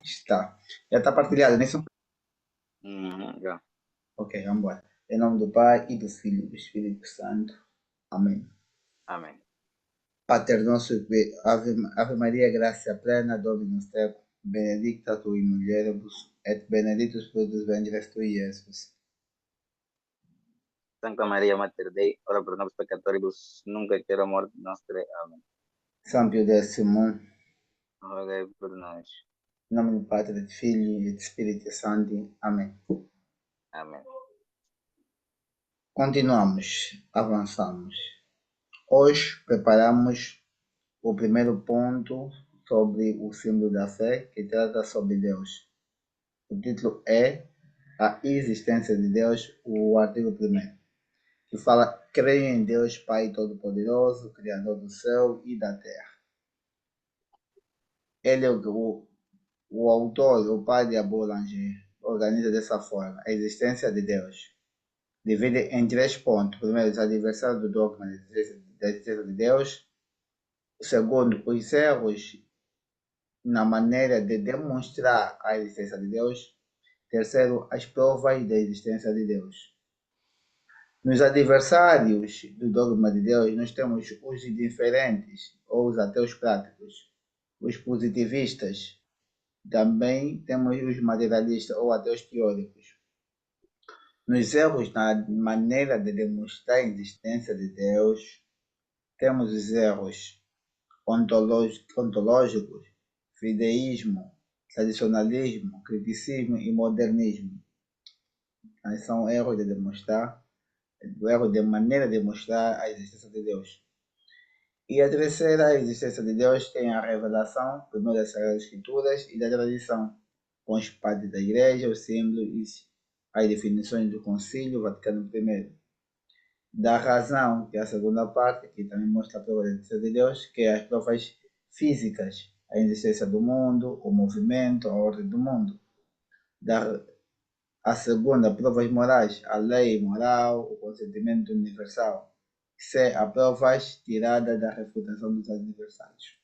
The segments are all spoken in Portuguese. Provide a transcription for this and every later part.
Está. Já está partilhado nisso? Já. Ok, vamos embora. Em nome do Pai e do Filho e do Espírito Santo. Amém. Amém. Pater nosso, Ave Maria, gracia plena, Dominus tecum, benedicta tu in mulieribus, et benedictus fructus ventris tui, Iesus. Santa Maria Mater Dei, ora pro nobis peccatoribus, nunc et hora mortis nostre. Amém. São Pio X, Rogai por nós. em nome do Pai, do Filho e do Espírito Santo. Amém. Amém. Continuamos, avançamos. Hoje preparamos o primeiro ponto sobre o símbolo da fé, que trata sobre Deus. O título é A Existência de Deus, o artigo 1º, que fala: creio em Deus Pai Todo-Poderoso, Criador do céu e da terra. Ele é o autor, o pai de Abolanger, organiza dessa forma a existência de Deus. Divide em 3 pontos. Primeiro, os adversários do dogma da existência de Deus. Segundo, os erros na maneira de demonstrar a existência de Deus. Terceiro, as provas da existência de Deus. Nos adversários do dogma de Deus, nós temos os indiferentes ou os ateus práticos, os positivistas, também temos os materialistas ou ateus teóricos. Nos erros na maneira de demonstrar a existência de Deus, temos os erros ontológicos, fideísmo, tradicionalismo, criticismo e modernismo. São erros de demonstrar, erros de maneira de demonstrar a existência de Deus. E a terceira, a existência de Deus, tem a revelação, primeiro das Sagradas Escrituras e da tradição, com os padres da Igreja, os símbolos, as definições do Concílio Vaticano I. Da razão, que é a segunda parte, que também mostra a prova da existência de Deus, que é as provas físicas, a existência do mundo, o movimento, a ordem do mundo. A segunda, provas morais, a lei moral, o consentimento universal. C, a provas tiradas da refutação dos adversários.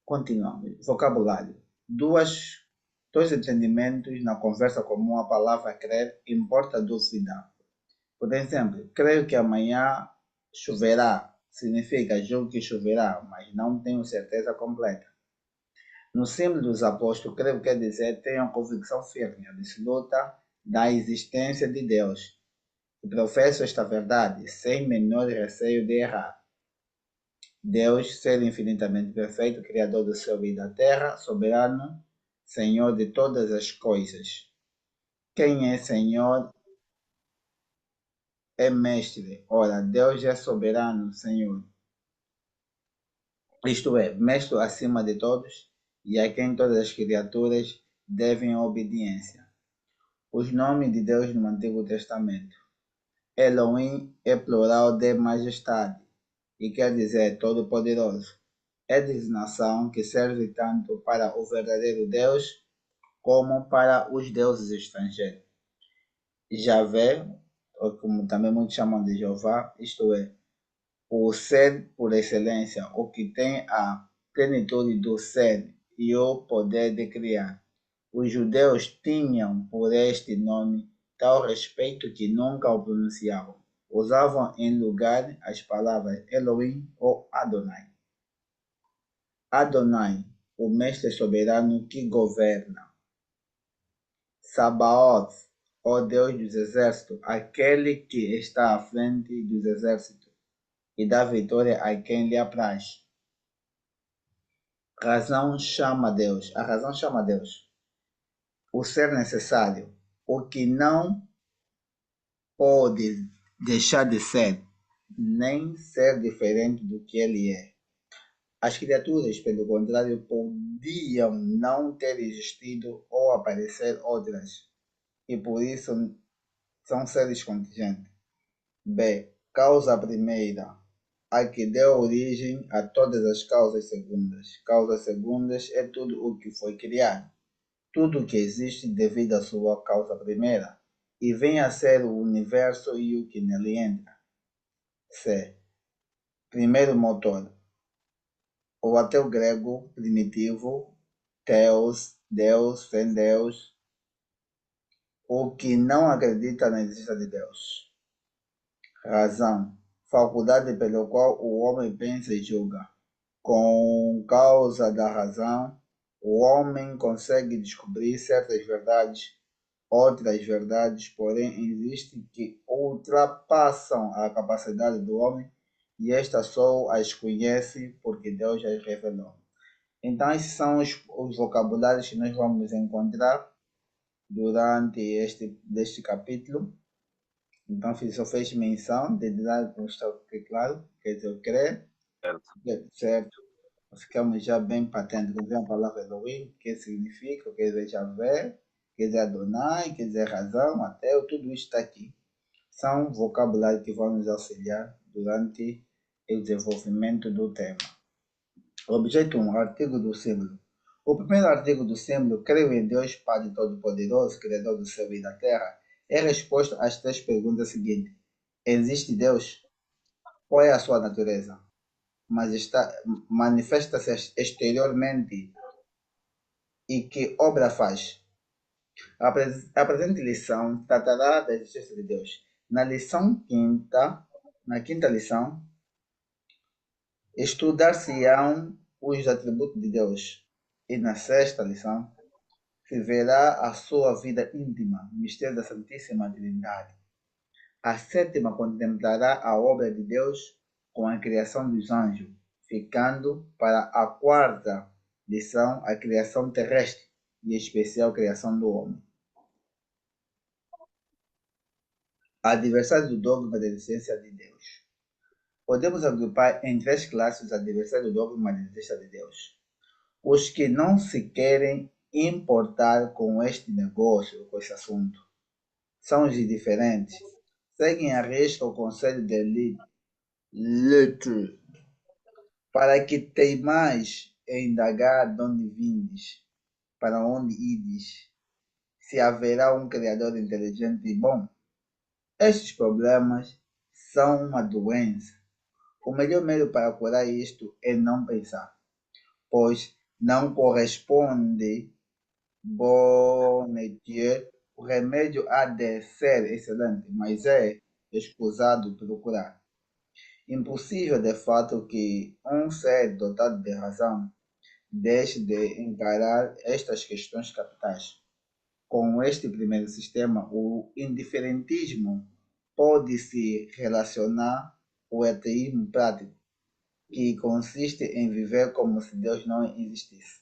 Continuamos. Vocabulário. Dois entendimentos na conversa comum, a palavra crer importa duvidar. Por exemplo, creio que amanhã choverá. Significa julgo que choverá, mas não tenho certeza completa. No símbolo dos apóstolos, creio quer dizer tenho convicção firme, absoluta, da existência de Deus. E professo esta verdade sem menor receio de errar. Deus, ser infinitamente perfeito, Criador do céu e da terra, soberano, Senhor de todas as coisas. Quem é Senhor é mestre. Ora, Deus é soberano, Senhor. Isto é, mestre acima de todos, e a quem todas as criaturas devem obediência. Os nomes de Deus no Antigo Testamento. Elohim é plural de majestade e quer dizer todo-poderoso. É designação que serve tanto para o verdadeiro Deus como para os deuses estrangeiros. Javé, ou como também muitos chamam de Jeová, isto é, o ser por excelência, o que tem a plenitude do ser e o poder de criar. Os judeus tinham por este nome tal respeito que nunca o pronunciavam. Usavam em lugar as palavras Elohim ou Adonai. Adonai, o mestre soberano que governa. Sabaoth, ó Deus dos exércitos, aquele que está à frente dos exércitos e dá vitória a quem lhe apraz. Razão chama Deus. A razão chama Deus. O ser necessário. O que não pode deixar de ser, nem ser diferente do que ele é. As criaturas, pelo contrário, podiam não ter existido ou aparecer outras, e por isso são seres contingentes. B. Causa primeira, a que deu origem a todas as causas segundas. Causas segundas é tudo o que foi criado, tudo o que existe devido à sua causa primeira, e vem a ser o universo e o que nele entra. C. Primeiro motor. O ateu grego primitivo, Theos, Deus, sem Deus, o que não acredita na existência de Deus. Razão, faculdade pela qual o homem pensa e julga. Com causa da razão, o homem consegue descobrir certas verdades, outras verdades, porém, existem que ultrapassam a capacidade do homem e esta só as conhece porque Deus as revelou. Então, esses são os vocabulários que nós vamos encontrar durante deste capítulo. Então, só fez menção de dar para estar claro, quer dizer, eu creio, Certo. certo? Ficamos já bem patentes. Quer dizer, a palavra Elohim, o que significa, quer dizer, Javé, quer dizer, Adonai, quer dizer, razão, até tudo isso está aqui. São vocabulários que vão nos auxiliar durante o desenvolvimento do tema. Objeto 1, artigo do símbolo. O primeiro artigo do símbolo, creio em Deus Pai Todo-Poderoso, Criador do céu e da terra, é resposta às três perguntas seguintes. Existe Deus? Qual é a sua natureza? Manifesta-se exteriormente e que obra faz? A presente lição tratará da existência de Deus. Na quinta lição, estudar-se-ão os atributos de Deus. E na sexta lição, se verá a sua vida íntima, mistério da Santíssima Trindade. A sétima contemplará a obra de Deus com a criação dos anjos, ficando para a quarta lição a criação terrestre e em especial a criação do homem. A adversário do dogma da existência de Deus. Podemos agrupar em três classes os adversários do dogma da existência de Deus. Os que não se querem importar com este negócio, com esse assunto. São os indiferentes. Seguem a risca o conselho de Luther, para que teimais em indagar de onde vindes, para onde ides, se haverá um Criador inteligente e bom. Estes problemas são uma doença. O melhor meio para curar isto é não pensar, pois não corresponde. Bonetier, o remédio há de ser excelente, mas é escusado procurar. Impossível de fato que um ser dotado de razão deixe de encarar estas questões capitais. Com este primeiro sistema, o indiferentismo pode se relacionar ao ateísmo prático, que consiste em viver como se Deus não existisse.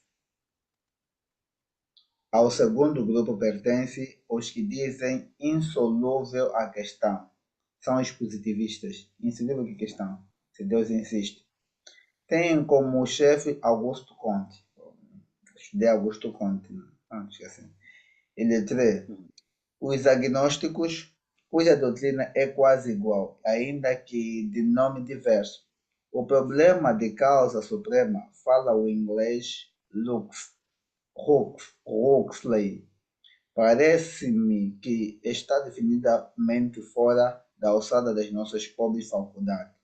Ao segundo grupo pertence os que dizem insolúvel a questão. São os positivistas. Insolúvel que questão? Se Deus insiste. Tem como chefe Augusto Comte. Estudei Augusto Comte. Não esqueci. Ele 3. Os agnósticos, cuja doutrina é quase igual, ainda que de nome diverso. O problema de causa suprema fala o inglês Huxley. Parece-me que está definitivamente fora da alçada das nossas pobres faculdades.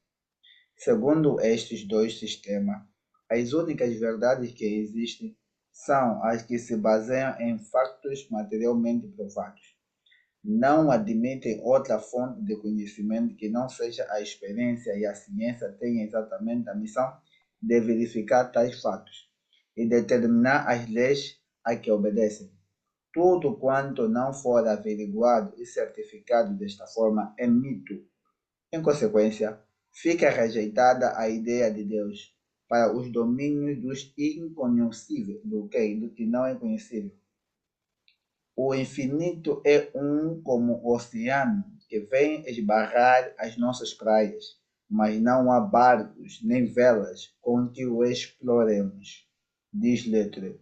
Segundo estes dois sistemas, as únicas verdades que existem são as que se baseiam em factos materialmente provados. Não admitem outra fonte de conhecimento que não seja a experiência, e a ciência tem exatamente a missão de verificar tais fatos e determinar as leis a que obedecem. Tudo quanto não for averiguado e certificado desta forma é mito. Em consequência, fica rejeitada a ideia de Deus para os domínios dos inconhecíveis, do que não é conhecível. O infinito é como o oceano que vem esbarrar as nossas praias, mas não há barcos nem velas com que o exploremos, diz Letre.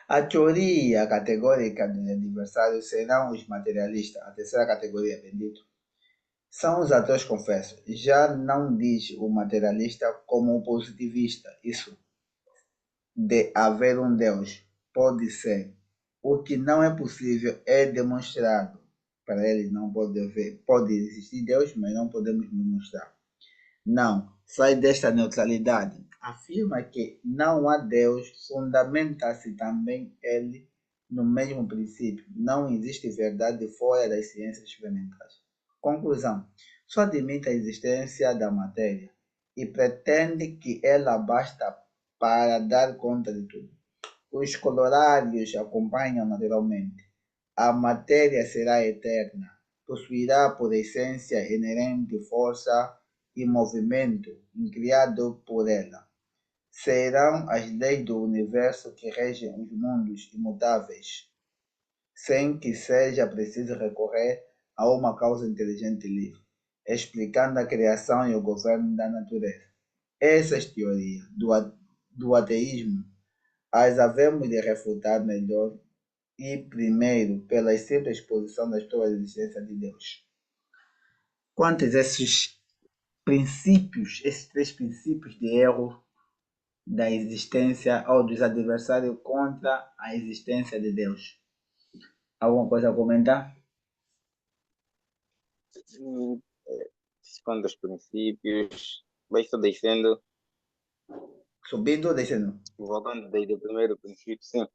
A teoria categórica dos adversários serão os materialistas, a terceira categoria, bendito. São os ateus confessos. Já não diz o materialista como o positivista. Isso de haver um Deus pode ser. O que não é possível é demonstrado. Para eles não pode haver. Pode existir Deus, mas não podemos demonstrar. Não, sai desta neutralidade. afirma que não há Deus, fundamenta-se também ele no mesmo princípio. Não existe verdade fora das ciências experimentais. Conclusão. Só admite a existência da matéria e pretende que ela basta para dar conta de tudo. Os corolários acompanham naturalmente. A matéria será eterna, possuirá por essência inerente força e movimento criado por ela. Serão as leis do universo que regem os mundos imutáveis, sem que seja preciso recorrer a uma causa inteligente e livre, explicando a criação e o governo da natureza. Essas teorias do ateísmo as havemos de refutar melhor e primeiro pela simples exposição das provas da existência de Deus. Quantos esses princípios, esses três princípios de erro da existência ou dos adversários contra a existência de Deus? Alguma coisa a comentar? Segundo os princípios, vai só descendo, Subindo ou descendo? voltando desde o primeiro princípio, sim.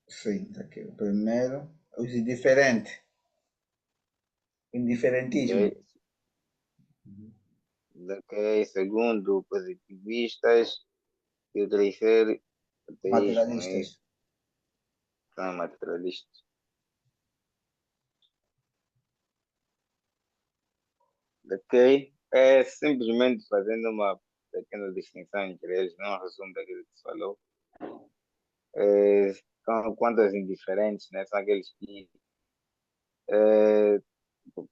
Sim, aqui. O primeiro, os indiferentes. Indiferentismo. Ok. Ok, segundo, positivistas. E o terceiro, ateísmo, é Materialistas. isso. São materialistas. Ok? É simplesmente fazendo uma pequena distinção entre eles, não um resumo daquilo que se falou. Quanto aos indiferentes, né? São aqueles que é,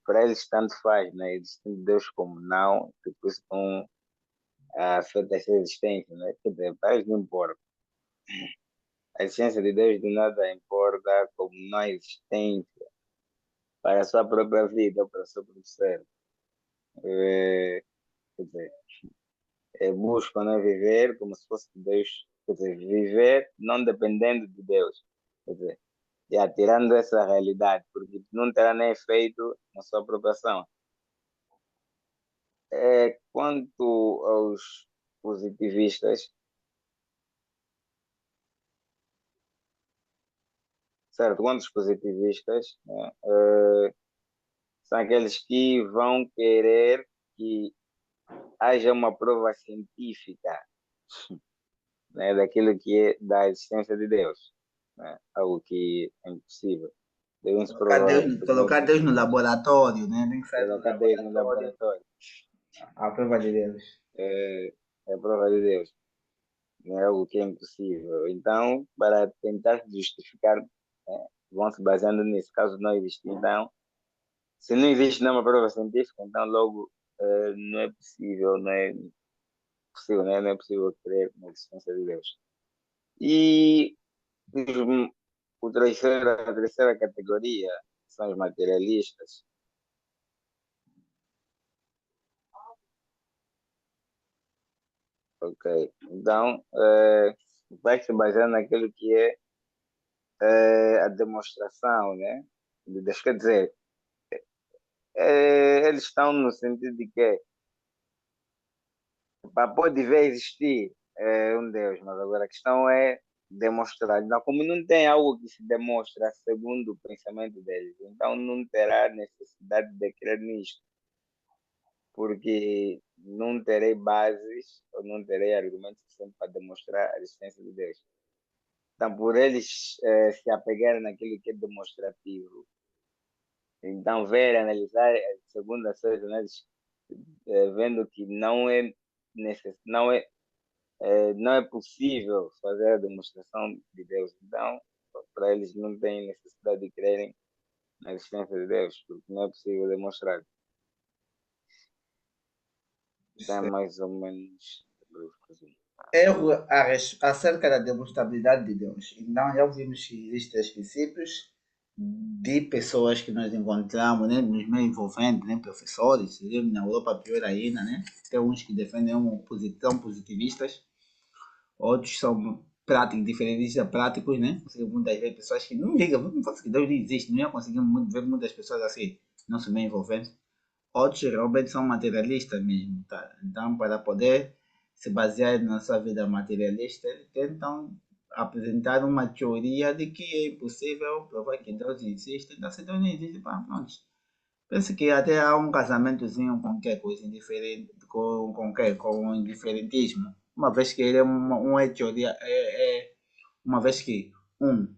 para eles tanto faz, né? Eles têm Deus como não, depois estão afeta essa existência, né? Quer dizer, para eles não importa. A existência de Deus de nada importa como não existência para a sua própria vida, para o seu próprio ser. Quer dizer, buscam né, viver como se fosse Deus, quer dizer, viver não dependendo de Deus. Quer dizer, já tirando essa realidade, porque não terá nem efeito na sua própria ação. Quanto aos positivistas, certo? Quanto aos positivistas, né, são aqueles que vão querer que haja uma prova científica, né, daquilo que é da existência de Deus, né? Algo que é impossível. Devem se provar por meios Colocar Deus no científicos, laboratório, né? Tem que sair do colocar Deus no laboratório. laboratório. A prova de Deus. É a prova de Deus, não é algo que é impossível. Então, para tentar justificar, né, vão se baseando nisso. Caso não exista, então, se não existe nenhuma prova científica, então logo não é possível, não é possível, né? Não é possível crer na existência de Deus. E os- a terceira categoria são os materialistas. Ok. Então, vai se basear naquilo que é a demonstração, né? Quer dizer, eles estão no sentido de que pode ver existir um Deus, mas agora a questão é demonstrar. Então, como não tem algo que se demonstra segundo o pensamento deles, então não terá necessidade de crer nisto, porque não terei bases ou não terei argumentos suficientes para demonstrar a existência de Deus. Então, por eles se apegarem naquilo que é demonstrativo, então ver, analisar, segundo as suas análises, vendo que não é possível fazer a demonstração de Deus. Então, para eles não tem necessidade de crerem na existência de Deus, porque não é possível demonstrar. Então, é mais ou menos assim. Erro acerca da demonstrabilidade de Deus. Então, já vimos que existem os princípios de pessoas que nós encontramos né, nos meios envolventes, né, professores, na Europa pior ainda, né? Tem uns que defendem são positivistas, outros são práticos, diferentistas práticos, né? Ou seja, muitas vezes pessoas que não ligam, não falam que Deus não existe, não ia conseguir ver muitas pessoas assim, não se bem envolvendo. outros realmente são materialistas mesmo, tá? Então, para poder se basear na sua vida materialista, eles tentam apresentar uma teoria de que é impossível provar que Deus existe. Então, se Deus não existe, pá, pronto. Penso que até há um casamentozinho com que coisa indiferente, com indiferentismo. Uma vez que ele é uma teoria, uma vez que um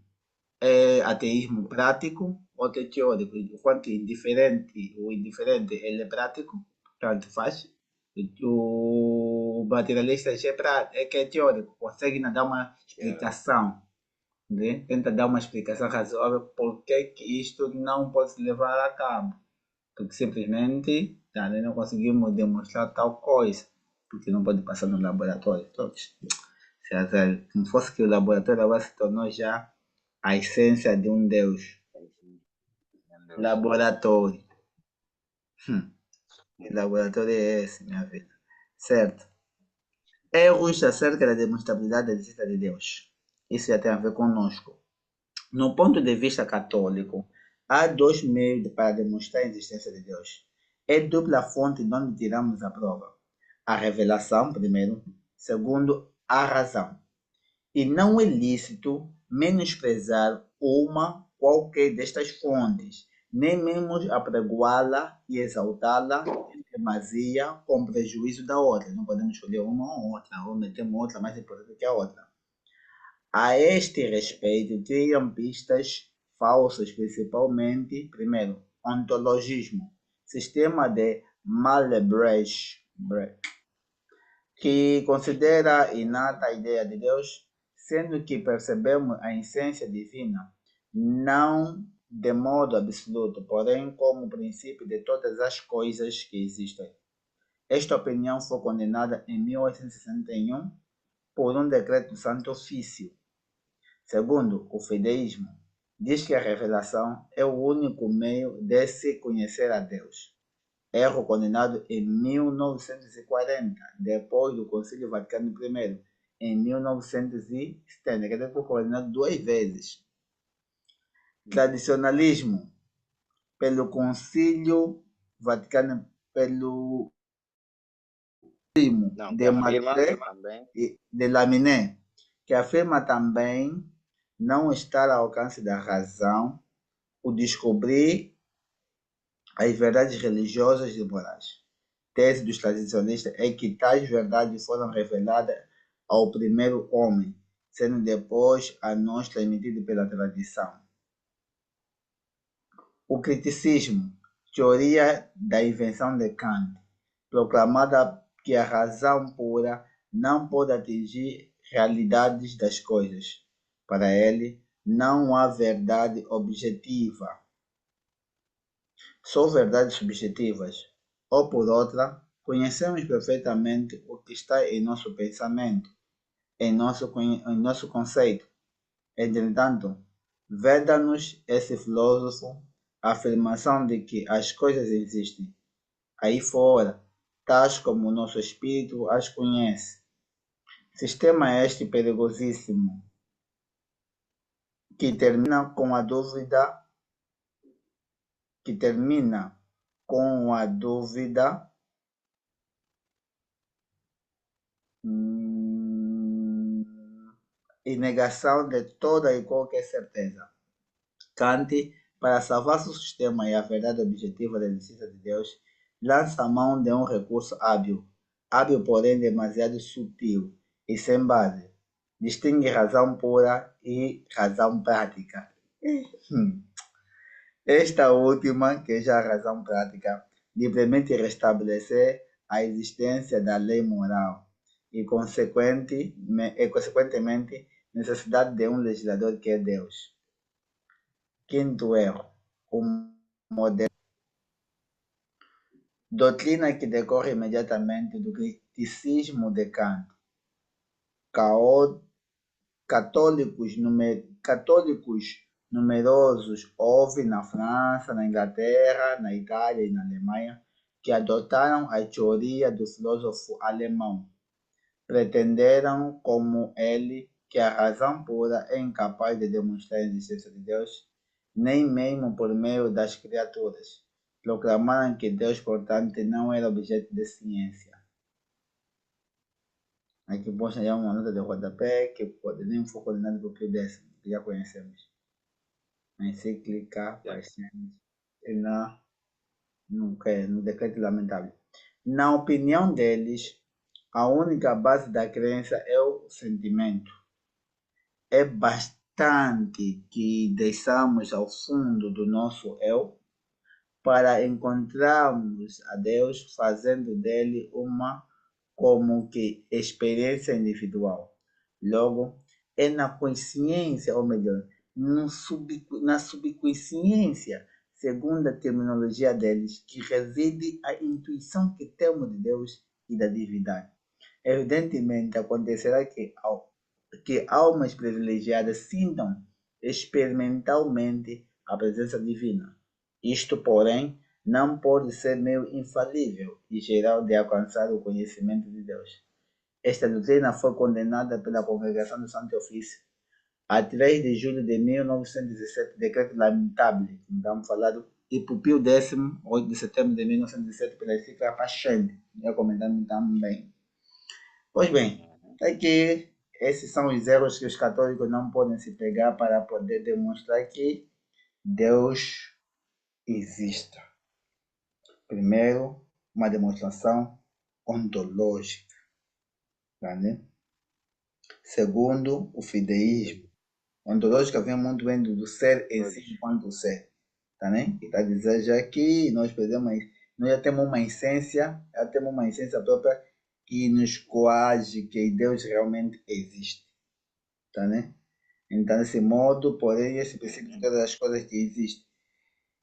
é ateísmo prático, outro é teórico. Enquanto o indiferente ele é prático, tanto faz. O materialista já é que é teórico, consegue ainda dar uma explicação, né? Tenta dar uma explicação razoável por que isto não pode se levar a cabo. Porque simplesmente não conseguimos demonstrar tal coisa, porque não pode passar no laboratório. Então, se não fosse que o laboratório agora se tornou já a essência de um Deus. Laboratório. Que laboratório é esse, minha vida? Certo. Erros acerca da demonstrabilidade da existência de Deus. Isso já tem a ver conosco. No ponto de vista católico, há dois meios para demonstrar a existência de Deus. É dupla fonte de onde tiramos a prova. A revelação, primeiro. Segundo, a razão. E não é lícito menosprezar uma qualquer destas fontes, nem mesmo apregoá-la e exaltá-la em demasia com prejuízo da outra. Não podemos escolher uma ou outra, ou metemos outra mais importante que a outra. A este respeito, criam pistas falsas, principalmente, primeiro, ontologismo, sistema de Malebranche, que considera inata a ideia de Deus, sendo que percebemos a essência divina, não de modo absoluto, porém como princípio de todas as coisas que existem. Esta opinião foi condenada em 1861 por um decreto do Santo Ofício. Segundo o fideísmo, diz que a revelação é o único meio de se conhecer a Deus. Erro condenado em 1940, depois do Concílio Vaticano I, em 1970, que foi condenado duas vezes. Tradicionalismo, pelo Concílio Vaticano, pelo Não, que de afirma Matré também. e de Laminé, que afirma também não estar ao alcance da razão o descobrir as verdades religiosas e morais. Tese dos tradicionalistas é que tais verdades foram reveladas ao primeiro homem, sendo depois a nós transmitidas pela tradição. O criticismo, teoria da invenção de Kant, proclamada que a razão pura não pode atingir realidades das coisas. Para ele, não há verdade objetiva, só verdades subjetivas. Ou por outra, conhecemos perfeitamente o que está em nosso pensamento, em nosso conceito. Entretanto, veda-nos esse filósofo a afirmação de que as coisas existem aí fora, tais como o nosso espírito as conhece. Sistema este perigosíssimo, que termina com a dúvida, que termina com a dúvida e negação de toda e qualquer certeza. Kant, para salvar seu sistema e a verdade objetiva da existência de Deus, lança a mão de um recurso hábil porém demasiado sutil e sem base. Distingue razão pura e razão prática. Esta última, que é já a razão prática, lhe permite restabelecer a existência da lei moral e, consequentemente, necessidade de um legislador que é Deus. Quinto erro, o modelo. Doutrina que decorre imediatamente do criticismo de Kant. Católicos numerosos houve na França, na Inglaterra, na Itália e na Alemanha que adotaram a teoria do filósofo alemão. Pretenderam, como ele, que a razão pura é incapaz de demonstrar a existência de Deus, nem mesmo por meio das criaturas. proclamaram que Deus, portanto, não era objeto de ciência. Aqui posta já uma nota de rodapé que pode nem for coordenada por Pio X, que já conhecemos. A encíclica Paixões no decreto lamentável. Na opinião deles, a única base da crença é o sentimento. É bastante que desçamos ao fundo do nosso eu para encontrarmos a Deus, fazendo dele uma como que experiência individual. Logo, é na consciência, ou melhor, na subconsciência, segundo a terminologia deles, que reside a intuição que temos de Deus e da divindade. Evidentemente, acontecerá que almas privilegiadas sintam experimentalmente a presença divina. Isto, porém, não pode ser meio infalível e geral de alcançar o conhecimento de Deus. Esta doutrina foi condenada pela Congregação do Santo Ofício a 3 de julho de 1917, decreto lamentável, estamos falando, e por Pio X, 8 de setembro de 1917, pela encíclica Paixão, já comentando também. Pois bem, é que esses são os erros que os católicos não podem se pegar para poder demonstrar que Deus existe. Primeiro, uma demonstração ontológica. Tá, né? Segundo, o fideísmo. Ontológica vem muito bem do ser em si enquanto ser. Tá, né? E está a dizer já que nós já temos uma essência, própria que nos coage que Deus realmente existe. Tá, né? Então, desse modo, porém, esse princípio de todas as coisas que existem.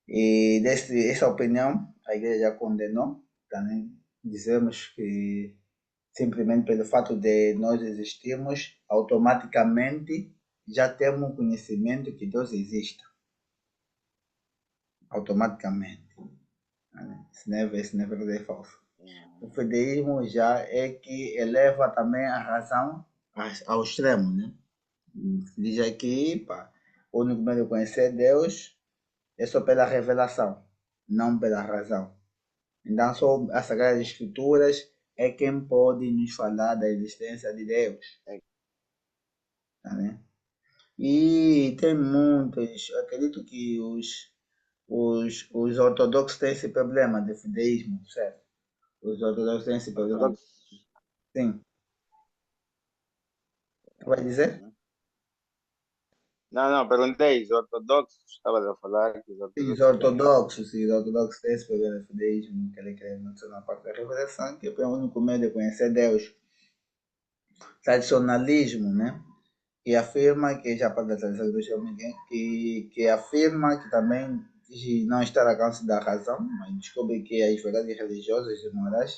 E essa opinião, a igreja já condenou. Tá, né? Dizemos que simplesmente pelo fato de nós existirmos, automaticamente já temos conhecimento que Deus existe. Automaticamente. Isso não é verdade, é falso. O fideísmo já é que eleva também a razão ao extremo, né? Diz aqui, pá, o único meio de conhecer Deus é só pela revelação, não pela razão. Então, só as Sagradas Escrituras é quem pode nos falar da existência de Deus. Tá, né? E tem muitos, acredito que os ortodoxos têm esse problema de fideísmo, certo? Os ortodoxos têm esse problema. Sim. Vai dizer? Não, perguntei, os ortodoxos, estava a falar que os Os ortodoxos têm. ortodoxos têm esse problema de fideísmo, que ele quer muito na parte da revelação, que é o único meio de conhecer Deus. Tradicionalismo, né? Que afirma que já para da tradição do que afirma que também não está ao alcance da razão, mas descobre que as verdades religiosas e morais,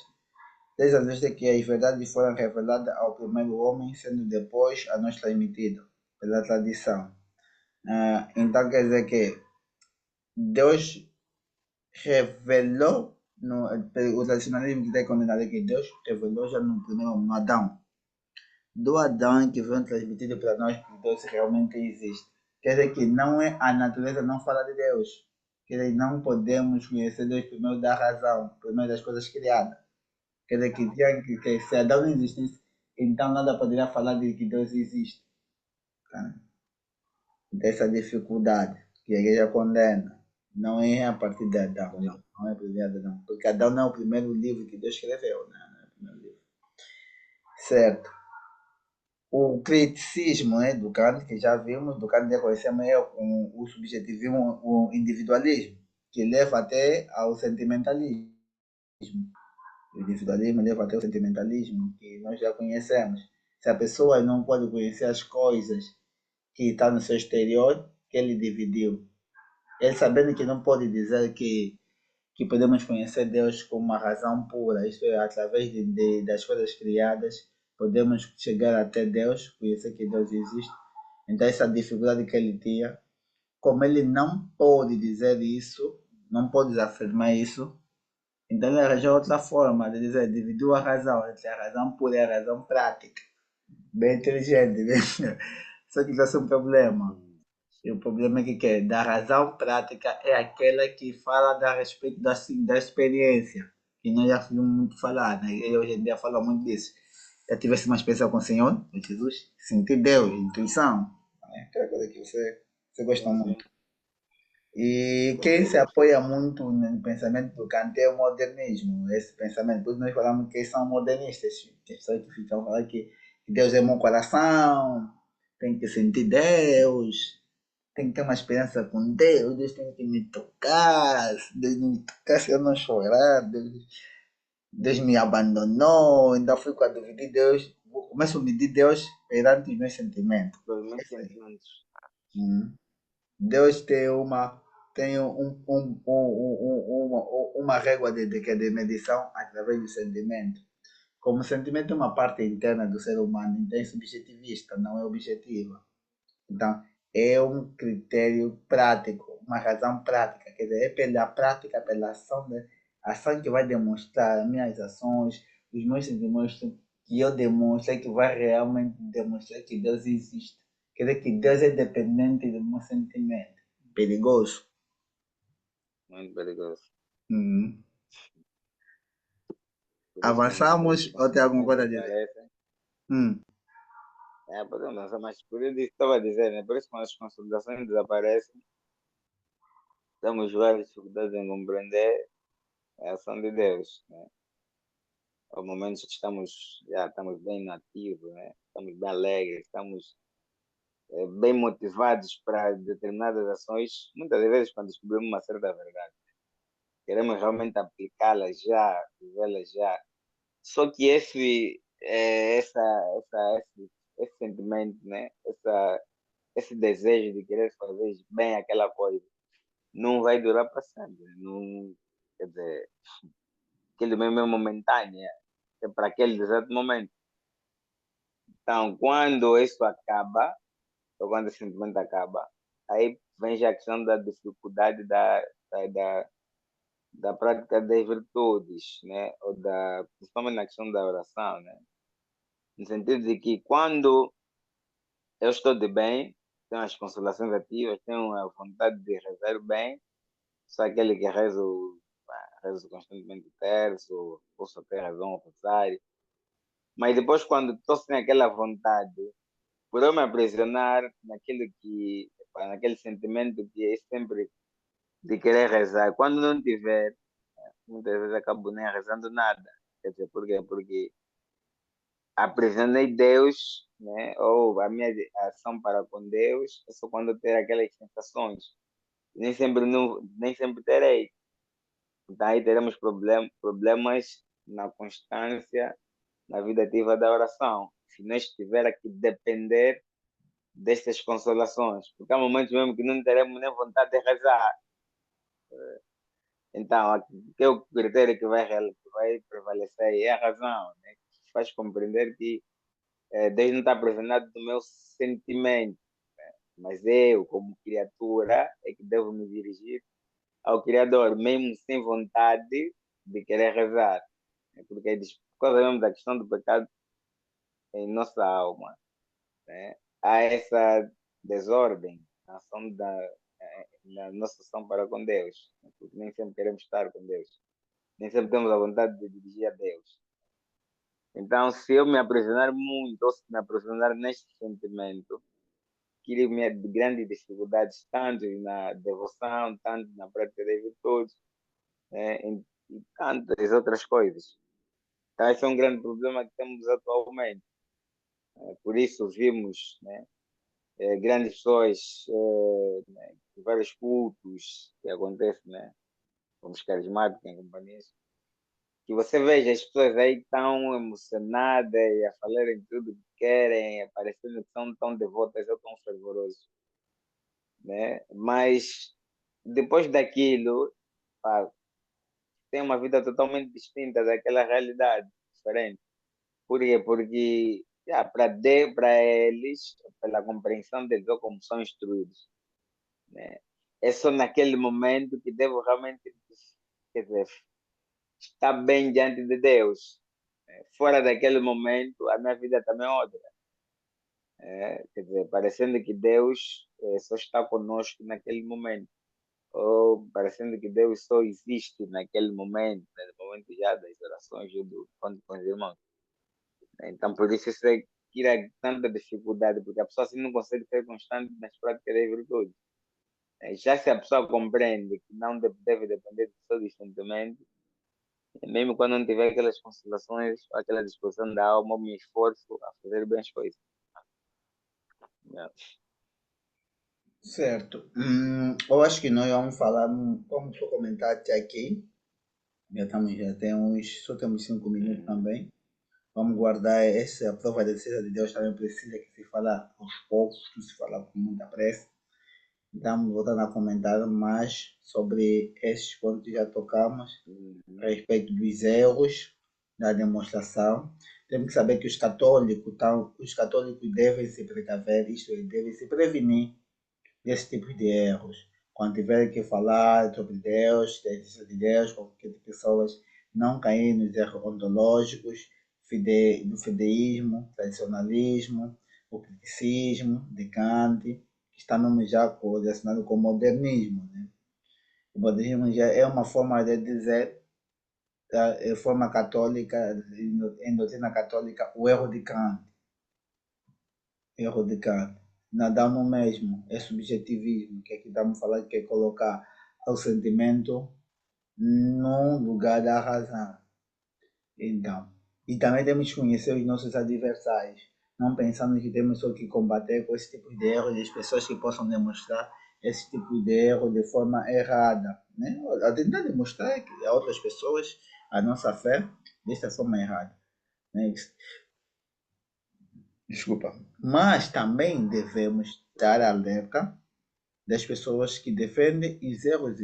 desde a vez de que as verdades foram reveladas ao primeiro homem, sendo depois a nós transmitido pela tradição. Então quer dizer que Deus revelou, o tradicionalismo que está condenado é que Deus revelou já no primeiro homem, no Adão. Do Adão que vem transmitido para nós que Deus realmente existe. Quer dizer que não é a natureza não fala de Deus. Quer dizer, não podemos conhecer Deus primeiro da razão, primeiro das coisas criadas. Quer dizer que se Adão não existisse, então nada poderia falar de que Deus existe. Tá? Dessa dificuldade que a igreja condena. Não é a partir de Adão, não é a partir de Adão. Porque Adão não é o primeiro livro que Deus escreveu, né? Não é o primeiro livro. Certo. O criticismo, né, do Kant, que já vimos, do Kant já conhecemos, é o subjetivismo, o individualismo, que leva até ao sentimentalismo. O individualismo leva até ao sentimentalismo, que nós já conhecemos. Se a pessoa não pode conhecer as coisas que estão no seu exterior, que ele dividiu. Ele sabendo que não pode dizer que podemos conhecer Deus com uma razão pura, isto é, através das coisas criadas, podemos chegar até Deus, conhecer que Deus existe. Então, essa dificuldade que ele tinha, como ele não pode dizer isso, não pode afirmar isso, então ele arranjou outra forma de dizer, dividiu a razão entre a razão pura e a razão prática. Bem inteligente, bem... Só que isso é um problema. E o problema é que da razão prática é aquela que fala a respeito da experiência. E nós já vimos muito falar, né? E hoje em dia fala muito disso. Já tivesse uma experiência com o Senhor, com Jesus, sentir Deus, intuição. É aquela coisa que você gosta Sim, sim, muito. E com quem se certeza. apoia muito no pensamento do Kant é o modernismo, esse pensamento. Por isso nós falamos que são modernistas, pessoas que ficam falando que Deus é meu coração, tem que sentir Deus, tem que ter uma experiência com Deus, Deus tem que me tocar, se Deus não me tocar, se eu não chorar, Deus me abandonou, ainda fui com a dúvida de Deus, começo a medir Deus perante os meus sentimentos. Os meus sentimentos. Hum. Deus tem uma régua de medição através do sentimento. Como o sentimento é uma parte interna do ser humano, então é subjetivista, não é objetiva. Então, é um critério prático, uma razão prática, quer dizer, é pela prática, pela ação que vai demonstrar as minhas ações, os meus sentimentos que eu demonstro, é que vai realmente demonstrar que Deus existe. Quer dizer que Deus é dependente do meu sentimento. Perigoso. Muito perigoso. Uhum. Por isso, quando Avançamos as ou tem alguma consolações coisa a dizer? aparecem, Hum. podemos lançar, mas por isso estava a dizer, né? Por isso, quando as consolidações desaparecem, temos várias dificuldades em compreender a ação de Deus, né? Há momentos que estamos bem nativos, né? Estamos bem alegres, estamos bem motivados para determinadas ações. Muitas vezes, quando descobrimos uma certa verdade, queremos realmente aplicá-la já, vivê-la já. Só que esse sentimento, né? Esse desejo de querer fazer bem aquela coisa, não vai durar para sempre. Não, quer dizer, aquele mesmo é momentâneo, é para aquele exato momento. Então, quando isso acaba, ou quando esse sentimento acaba, aí vem já a questão da dificuldade da, da, da prática das virtudes, né? Principalmente na questão da oração, né? No sentido de que quando eu estou de bem, tenho as consolações ativas, tenho a vontade de rezar bem, sou aquele que rezo constantemente o terço, posso ter razão ao rosário, mas depois quando estou sem aquela vontade, por eu me aprisionar naquele sentimento que é sempre de querer rezar, quando não tiver, muitas vezes acabo nem rezando nada. Quer dizer, por quê? Porque aprisionei Deus, né? Ou a minha ação para com Deus, é só quando eu ter aquelas sensações. Nem sempre, não, nem sempre terei. Então aí teremos problemas na constância, na vida ativa da oração. Se não estiver aqui depender destas consolações. Porque há momentos mesmo que não teremos nem vontade de rezar. Então, que é o critério que vai prevalecer é a razão, né? Que faz compreender que Deus não está aprisionado do meu sentimento, mas eu, como criatura, é que devo me dirigir ao Criador, mesmo sem vontade de querer rezar. Porque por causa mesmo da questão do pecado em nossa alma, né? Há essa desordem na nossa ação para com Deus, né? Porque nem sempre queremos estar com Deus, nem sempre temos a vontade de dirigir a Deus. Então, se eu me aprisionar muito, ou se me aprisionar neste sentimento, cria-me grandes dificuldades, tanto na devoção, tanto na prática das virtudes, né, e tantas outras coisas. Então, esse é um grande problema que temos atualmente. Por isso, vimos, né, grandes pessoas, né, vários cultos que acontecem, né, como os carismáticos em companhias, que você veja as pessoas aí tão emocionadas e a falarem tudo que querem, parecendo que são tão devotas ou tão fervorosas, né? Mas depois daquilo, pá, tem uma vida totalmente distinta daquela realidade, diferente. Por quê? Porque para eles, pela compreensão deles, ou como são instruídos, né? É só naquele momento que devo realmente, quer dizer, estar bem diante de Deus. Fora daquele momento, a minha vida também é outra. Quer dizer, parecendo que Deus só está conosco naquele momento. Ou parecendo que Deus só existe naquele momento, né, no momento já das orações ou do encontro com os irmãos. Então, por isso é que há tanta dificuldade, porque a pessoa assim não consegue ser constante nas práticas das virtudes. Já se a pessoa compreende que não deve depender de seu discernimento, mesmo quando não tiver aquelas consolações, aquela disposição da alma, eu me esforço a fazer bem as coisas. Yeah. Certo. Eu acho que nós vamos falar, vamos só comentar até aqui. Já temos, só temos 5 minutos Uhum. também. Vamos guardar essa prova da ciência de Deus também precisa que se fala aos poucos, que se fala com muita pressa. Estamos voltando a comentar mais sobre esses pontos que já tocamos a Uhum. respeito dos erros da demonstração. Temos que saber que os católicos devem se precaver, isto é, devem se prevenir desse tipo de erros. Quando tiverem que falar sobre Deus, da existência de Deus, com que pessoas não caírem nos erros ontológicos, do fideísmo, tradicionalismo, o criticismo de Kant, que está mesmo já relacionado com o modernismo. Né? O modernismo já é uma forma de dizer, a forma católica, em doutrina católica, o erro de Kant. Erro de Kant. Nada no mesmo, é subjetivismo, que aqui estamos falando que é colocar o sentimento no lugar da razão. Então, e também temos que conhecer os nossos adversários, não pensando que temos só que combater com esse tipo de erro e as pessoas que possam demonstrar esse tipo de erro de forma errada, né? A tentar demonstrar a outras pessoas a nossa fé desta forma errada, né? Desculpa. Mas também devemos estar alerta das pessoas que defendem os erros,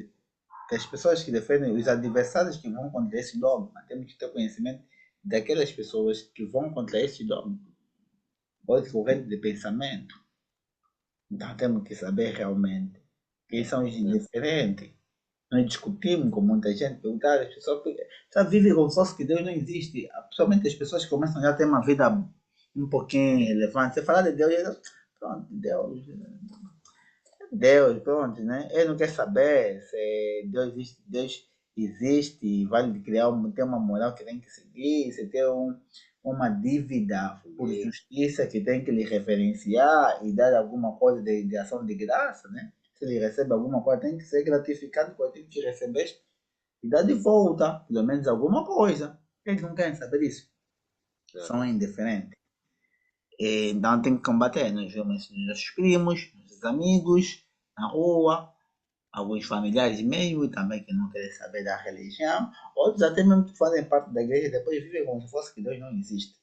das pessoas que defendem os adversários que vão contra esse dogma. Temos que ter conhecimento daquelas pessoas que vão contra esse dogma, ou de corrente de pensamento. Então temos que saber realmente quem são os indiferentes. Nós discutimos com muita gente, perguntar às pessoas, já vive como se fosse que Deus não existe. Principalmente as pessoas que começam já a ter uma vida um pouquinho relevante. Você fala de Deus, pronto, Deus, pronto, né? Ele não quer saber se Deus existe e vale criar, ter uma moral que tem que seguir, se tem uma dívida por E, justiça que tem que lhe referenciar e dar alguma coisa de ação de graça, né? Se ele recebe alguma coisa, tem que ser gratificado por aquilo que recebeste e dar de volta, pelo menos alguma coisa. Eles não querem saber disso, são indiferentes. Então tem que combater. Nós vemos nos nossos primos, nossos amigos, na rua, alguns familiares mesmo também que não querem saber da religião, outros até mesmo que fazem parte da igreja depois vivem como se fosse que Deus não existe.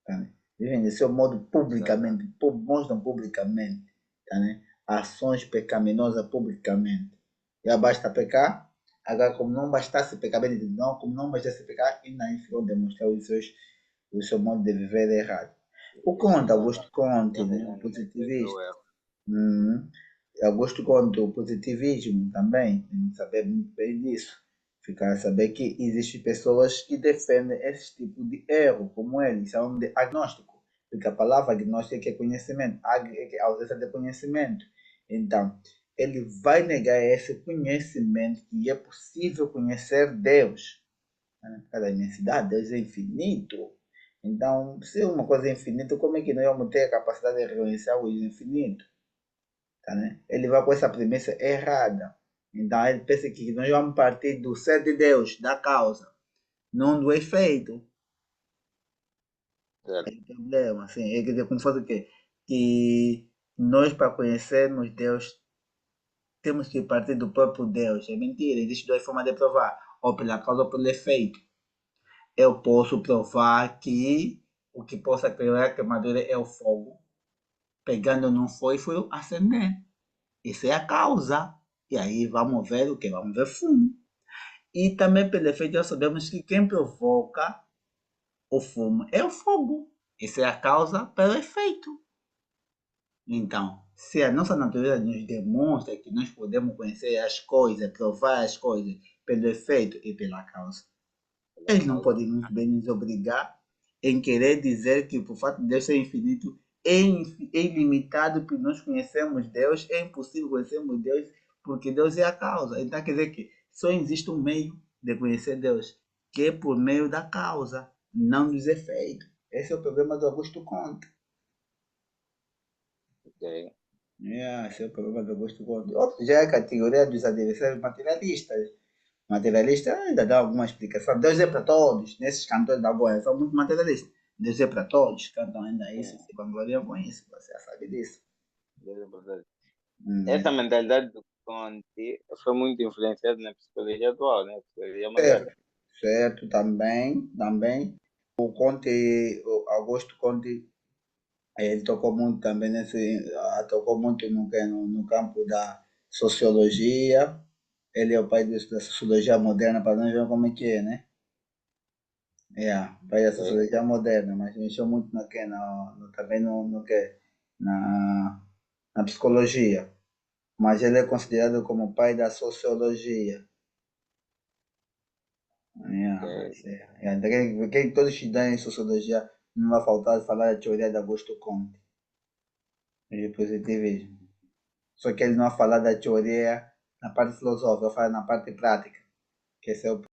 Tá, né? Vivem de seu modo publicamente, mostram publicamente, tá, né? Ações pecaminosas publicamente. Já basta pecar, agora como não bastasse pecar, bem, não, como não bastasse pecar, ainda vão demonstrar o seu modo de viver errado. O Conte, Augusto Conte, né? O positivista. Hum, Augusto Conte, o positivismo também, tem que saber muito bem disso. Ficar saber que existem pessoas que defendem esse tipo de erro, como ele, chamam de agnóstico. Porque a palavra agnóstico é conhecimento, é ausência de conhecimento. Então, ele vai negar esse conhecimento que é possível conhecer Deus. Cada imensidade, Deus é infinito. Então, se é uma coisa infinita, como é que nós vamos ter a capacidade de reconhecer o infinito? Tá, né? Ele vai com essa premissa errada. Então, ele pensa que nós vamos partir do ser de Deus, da causa, não do efeito. É o problema, assim. É que, como faz o quê? Que nós, para conhecermos Deus, temos que partir do próprio Deus. É mentira, existem duas formas de provar, ou pela causa ou pelo efeito. Eu posso provar que o que possa criar a queimadura é o fogo. Pegando num foi acender. Isso é a causa. E aí vamos ver o que? Vamos ver fumo. E também pelo efeito já sabemos que quem provoca o fumo é o fogo. Essa é a causa pelo efeito. Então, se a nossa natureza nos demonstra que nós podemos conhecer as coisas, provar as coisas pelo efeito e pela causa, eles não podem muito bem nos obrigar em querer dizer que por fato de Deus ser infinito, é ilimitado porque nós conhecemos Deus, é impossível conhecermos Deus porque Deus é a causa. Então quer dizer que só existe um meio de conhecer Deus, que é por meio da causa, não dos efeitos. Esse é o problema do Augusto Conte. Ok. Esse é o problema do Augusto Conte. Outro já é a categoria dos adversários materialistas. Materialista ainda dá alguma explicação. Deus é para todos. Nesses cantores da agora são muito materialistas. Deus é para todos. Cantam ainda isso, Sim, se vangloriam com isso. Você já sabe disso. Deus é verdade. Essa Hum. mentalidade do Conte foi muito influenciada na psicologia atual, né? Psicologia moderna. Certo, certo, também. O Conte, o Augusto Conte, ele tocou muito também tocou muito no campo da sociologia. Ele é o pai da sociologia moderna, para nós ver como é que é, né? Pai da Ok. sociologia moderna, mas mexeu muito também no que? Na, na psicologia. Mas ele é considerado como pai da sociologia. Ok. Quem todos estudam em sociologia não vai faltar de falar da teoria de Augusto Comte e do positivismo. Só que ele não vai falar da teoria na parte filosófica, vai falar na parte prática, que esse é o